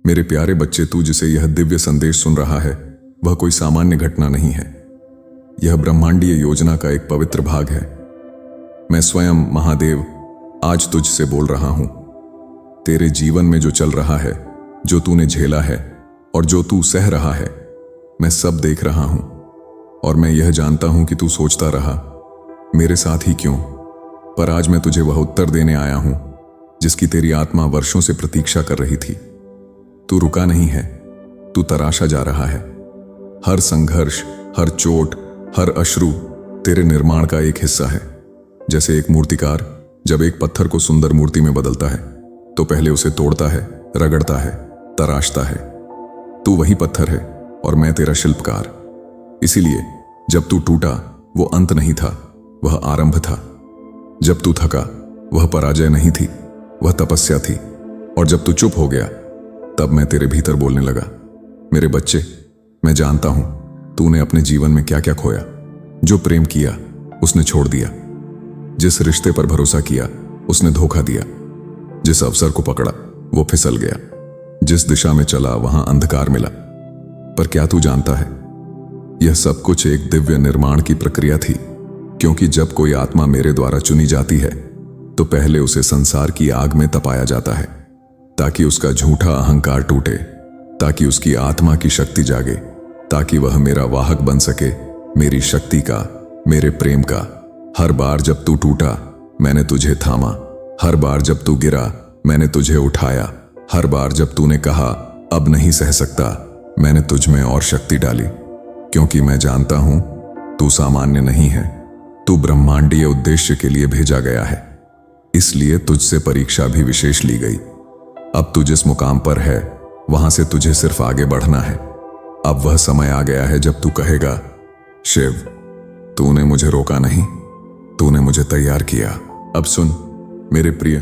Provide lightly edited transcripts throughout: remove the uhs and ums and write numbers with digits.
मेरे प्यारे बच्चे, तू जिसे यह दिव्य संदेश सुन रहा है वह कोई सामान्य घटना नहीं है। यह ब्रह्मांडीय योजना का एक पवित्र भाग है। मैं स्वयं महादेव आज तुझसे बोल रहा हूं। तेरे जीवन में जो चल रहा है, जो तूने झेला है और जो तू सह रहा है, मैं सब देख रहा हूं। और मैं यह जानता हूं कि तू सोचता रहा, मेरे साथ ही क्यों? पर आज मैं तुझे वह उत्तर देने आया हूं जिसकी तेरी आत्मा वर्षों से प्रतीक्षा कर रही थी। तू रुका नहीं है, तू तराशा जा रहा है। हर संघर्ष, हर चोट, हर अश्रु तेरे निर्माण का एक हिस्सा है। जैसे एक मूर्तिकार जब एक पत्थर को सुंदर मूर्ति में बदलता है तो पहले उसे तोड़ता है, रगड़ता है, तराशता है। तू वही पत्थर है और मैं तेरा शिल्पकार। इसीलिए जब तू टूटा वो अंत नहीं था, वह आरंभ था। जब तू थका वह पराजय नहीं थी, वह तपस्या थी। और जब तू चुप हो गया तब मैं तेरे भीतर बोलने लगा। मेरे बच्चे, मैं जानता हूं तूने अपने जीवन में क्या क्या खोया। जो प्रेम किया उसने छोड़ दिया, जिस रिश्ते पर भरोसा किया उसने धोखा दिया, जिस अवसर को पकड़ा वो फिसल गया, जिस दिशा में चला वहां अंधकार मिला। पर क्या तू जानता है, यह सब कुछ एक दिव्य निर्माण की प्रक्रिया थी। क्योंकि जब कोई आत्मा मेरे द्वारा चुनी जाती है तो पहले उसे संसार की आग में तपाया जाता है ताकि उसका झूठा अहंकार टूटे, ताकि उसकी आत्मा की शक्ति जागे, ताकि वह मेरा वाहक बन सके, मेरी शक्ति का, मेरे प्रेम का। हर बार जब तू टूटा मैंने तुझे थामा, हर बार जब तू गिरा मैंने तुझे उठाया, हर बार जब तूने कहा अब नहीं सह सकता मैंने तुझ में और शक्ति डाली। क्योंकि मैं जानता हूं तू सामान्य नहीं है, तू ब्रह्मांडीय उद्देश्य के लिए भेजा गया है। इसलिए तुझसे परीक्षा भी विशेष ली गई। अब तू जिस मुकाम पर है वहां से तुझे सिर्फ आगे बढ़ना है। अब वह समय आ गया है जब तू कहेगा, शिव तूने मुझे रोका नहीं, तूने मुझे तैयार किया। अब सुन मेरे प्रिय,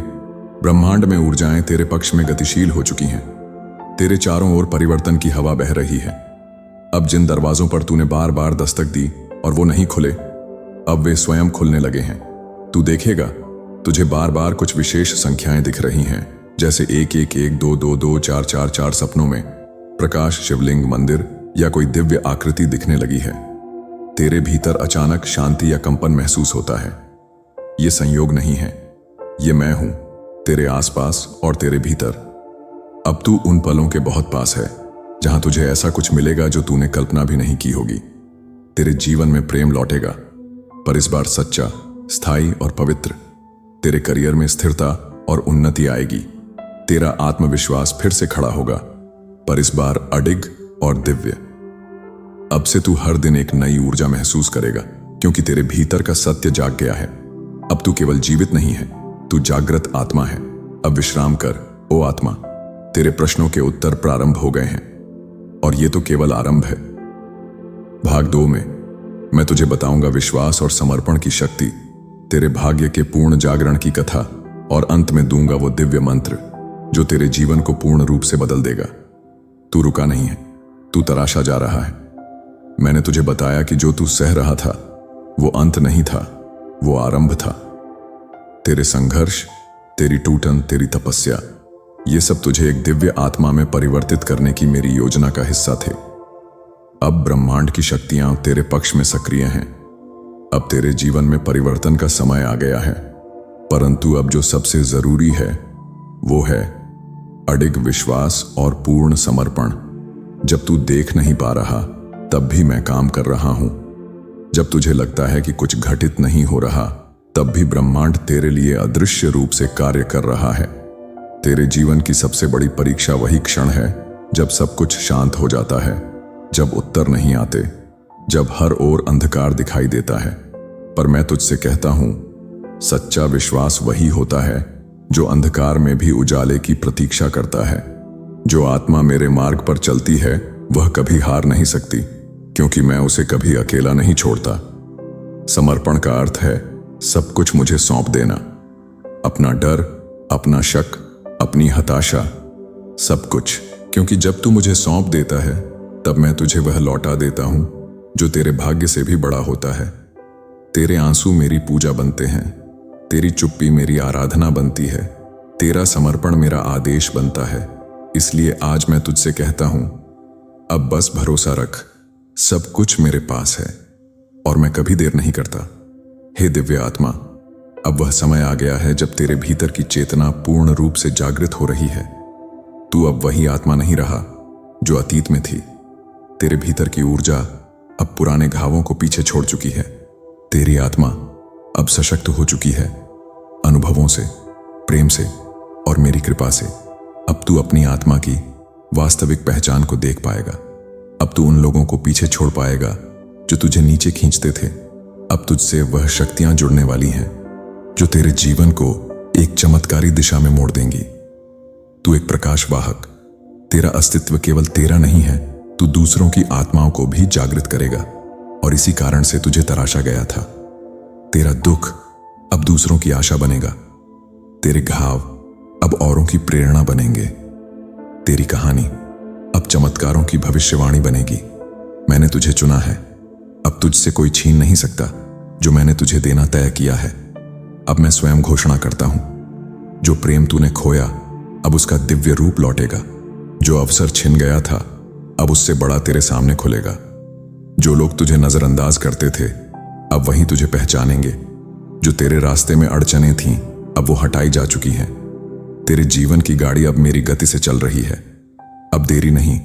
ब्रह्मांड में ऊर्जाएं तेरे पक्ष में गतिशील हो चुकी हैं। तेरे चारों ओर परिवर्तन की हवा बह रही है। अब जिन दरवाजों पर तूने बार बार दस्तक दी और वो नहीं खुले, अब वे स्वयं खुलने लगे हैं। तू देखेगा तुझे बार बार कुछ विशेष संख्याएं दिख रही हैं, जैसे 111 222 444 सपनों में प्रकाश, शिवलिंग, मंदिर या कोई दिव्य आकृति दिखने लगी है। तेरे भीतर अचानक शांति या कंपन महसूस होता है। ये संयोग नहीं है, ये मैं हूं तेरे आसपास और तेरे भीतर। अब तू उन पलों के बहुत पास है जहां तुझे ऐसा कुछ मिलेगा जो तूने कल्पना भी नहीं की होगी। तेरे जीवन में प्रेम लौटेगा, पर इस बार सच्चा, स्थायी और पवित्र। तेरे करियर में स्थिरता और उन्नति आएगी। तेरा आत्मविश्वास फिर से खड़ा होगा, पर इस बार अडिग और दिव्य। अब से तू हर दिन एक नई ऊर्जा महसूस करेगा, क्योंकि तेरे भीतर का सत्य जाग गया है। अब तू केवल जीवित नहीं है, तू जागृत आत्मा है। अब विश्राम कर ओ आत्मा, तेरे प्रश्नों के उत्तर प्रारंभ हो गए हैं और ये तो केवल आरंभ है। भाग 2 में मैं तुझे बताऊंगा विश्वास और समर्पण की शक्ति, तेरे भाग्य के पूर्ण जागरण की कथा, और अंत में दूंगा वो दिव्य मंत्र जो तेरे जीवन को पूर्ण रूप से बदल देगा। तू रुका नहीं है, तू तराशा जा रहा है। मैंने तुझे बताया कि जो तू सह रहा था वो अंत नहीं था, वो आरंभ था। तेरे संघर्ष, तेरी टूटन, तेरी तपस्या, ये सब तुझे एक दिव्य आत्मा में परिवर्तित करने की मेरी योजना का हिस्सा थे। अब ब्रह्मांड की शक्तियां तेरे पक्ष में सक्रिय हैं। अब तेरे जीवन में परिवर्तन का समय आ गया है। परंतु अब जो सबसे जरूरी है वो है अडिग विश्वास और पूर्ण समर्पण। जब तू देख नहीं पा रहा तब भी मैं काम कर रहा हूं। जब तुझे लगता है कि कुछ घटित नहीं हो रहा तब भी ब्रह्मांड तेरे लिए अदृश्य रूप से कार्य कर रहा है। तेरे जीवन की सबसे बड़ी परीक्षा वही क्षण है जब सब कुछ शांत हो जाता है, जब उत्तर नहीं आते, जब हर ओर अंधकार दिखाई देता है। पर मैं तुझसे कहता हूं, सच्चा विश्वास वही होता है जो अंधकार में भी उजाले की प्रतीक्षा करता है। जो आत्मा मेरे मार्ग पर चलती है वह कभी हार नहीं सकती, क्योंकि मैं उसे कभी अकेला नहीं छोड़ता। समर्पण का अर्थ है सब कुछ मुझे सौंप देना, अपना डर, अपना शक, अपनी हताशा, सब कुछ। क्योंकि जब तू मुझे सौंप देता है तब मैं तुझे वह लौटा देता हूं जो तेरे भाग्य से भी बड़ा होता है। तेरे आंसू मेरी पूजा बनते हैं, तेरी चुप्पी मेरी आराधना बनती है, तेरा समर्पण मेरा आदेश बनता है। इसलिए आज मैं तुझसे कहता हूं, अब बस भरोसा रख, सब कुछ मेरे पास है और मैं कभी देर नहीं करता। हे दिव्य आत्मा, अब वह समय आ गया है जब तेरे भीतर की चेतना पूर्ण रूप से जागृत हो रही है। तू अब वही आत्मा नहीं रहा जो अतीत में थी। तेरे भीतर की ऊर्जा अब पुराने घावों को पीछे छोड़ चुकी है। तेरी आत्मा अब सशक्त हो चुकी है, अनुभवों से, प्रेम से और मेरी कृपा से। अब तू अपनी आत्मा की वास्तविक पहचान को देख पाएगा। अब तू उन लोगों को पीछे छोड़ पाएगा जो तुझे नीचे खींचते थे। अब तुझसे वह शक्तियां जुड़ने वाली हैं जो तेरे जीवन को एक चमत्कारी दिशा में मोड़ देंगी। तू एक प्रकाश वाहक, तेरा अस्तित्व केवल तेरा नहीं है, तू दूसरों की आत्माओं को भी जागृत करेगा और इसी कारण से तुझे तराशा गया था। तेरा दुख अब दूसरों की आशा बनेगा, तेरे घाव अब औरों की प्रेरणा बनेंगे, तेरी कहानी अब चमत्कारों की भविष्यवाणी बनेगी। मैंने तुझे चुना है, अब तुझसे कोई छीन नहीं सकता जो मैंने तुझे देना तय किया है। अब मैं स्वयं घोषणा करता हूं, जो प्रेम तूने खोया अब उसका दिव्य रूप लौटेगा। जो अवसर छिन गया था अब उससे बड़ा तेरे सामने खुलेगा। जो लोग तुझे नजरअंदाज करते थे अब वहीं तुझे पहचानेंगे। जो तेरे रास्ते में अड़चनें थीं अब वो हटाई जा चुकी हैं। तेरे जीवन की गाड़ी अब मेरी गति से चल रही है। अब देरी नहीं,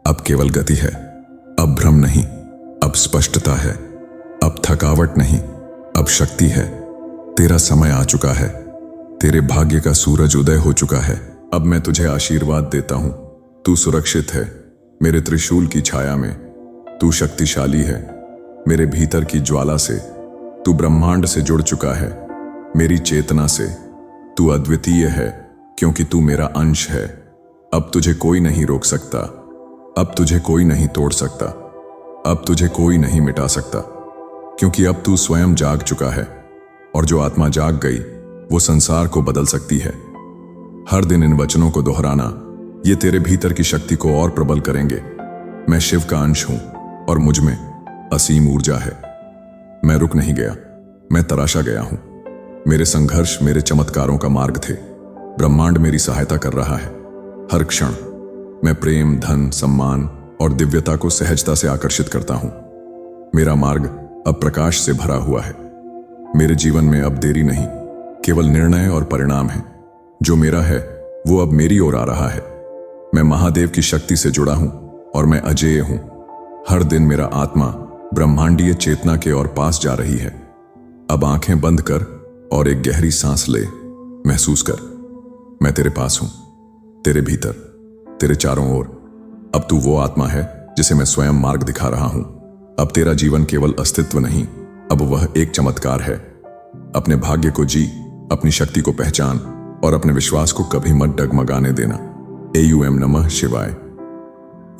अब केवल गति है। अब भ्रम नहीं, अब स्पष्टता है। अब थकावट नहीं, अब शक्ति है। तेरा समय आ चुका है, तेरे भाग्य का सूरज उदय हो चुका है। अब मैं तुझे आशीर्वाद देता हूं, तू सुरक्षित है मेरे त्रिशूल की छाया में। तू शक्तिशाली है मेरे भीतर की ज्वाला से। तू ब्रह्मांड से जुड़ चुका है मेरी चेतना से। तू अद्वितीय है क्योंकि तू मेरा अंश है। अब तुझे कोई नहीं रोक सकता, अब तुझे कोई नहीं तोड़ सकता, अब तुझे कोई नहीं मिटा सकता, क्योंकि अब तू स्वयं जाग चुका है और जो आत्मा जाग गई वो संसार को बदल सकती है। हर दिन इन वचनों को दोहराना, ये तेरे भीतर की शक्ति को और प्रबल करेंगे। मैं शिव का अंश हूं और मुझ में असीम ऊर्जा है। मैं रुक नहीं गया, मैं तराशा गया हूं। मेरे संघर्ष मेरे चमत्कारों का मार्ग थे। ब्रह्मांड मेरी सहायता कर रहा है। हर क्षण मैं प्रेम, धन, सम्मान और दिव्यता को सहजता से आकर्षित करता हूं। मेरा मार्ग अब प्रकाश से भरा हुआ है। मेरे जीवन में अब देरी नहीं, केवल निर्णय और परिणाम है। जो मेरा है वो अब मेरी ओर आ रहा है। मैं महादेव की शक्ति से जुड़ा हूं और मैं अजेय हूं। हर दिन मेरा आत्मा ब्रह्मांडीय चेतना के और पास जा रही है। अब आंखें बंद कर और एक गहरी सांस ले। महसूस कर, मैं तेरे पास हूं, तेरे भीतर, तेरे चारों ओर। अब तू वो आत्मा है जिसे मैं स्वयं मार्ग दिखा रहा हूं। अब तेरा जीवन केवल अस्तित्व नहीं, अब वह एक चमत्कार है। अपने भाग्य को जी, अपनी शक्ति को पहचान और अपने विश्वास को कभी मत डगमगाने देना। AUM नमः शिवाय।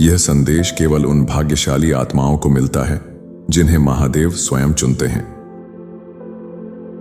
यह संदेश केवल उन भाग्यशाली आत्माओं को मिलता है जिन्हें महादेव स्वयं चुनते हैं।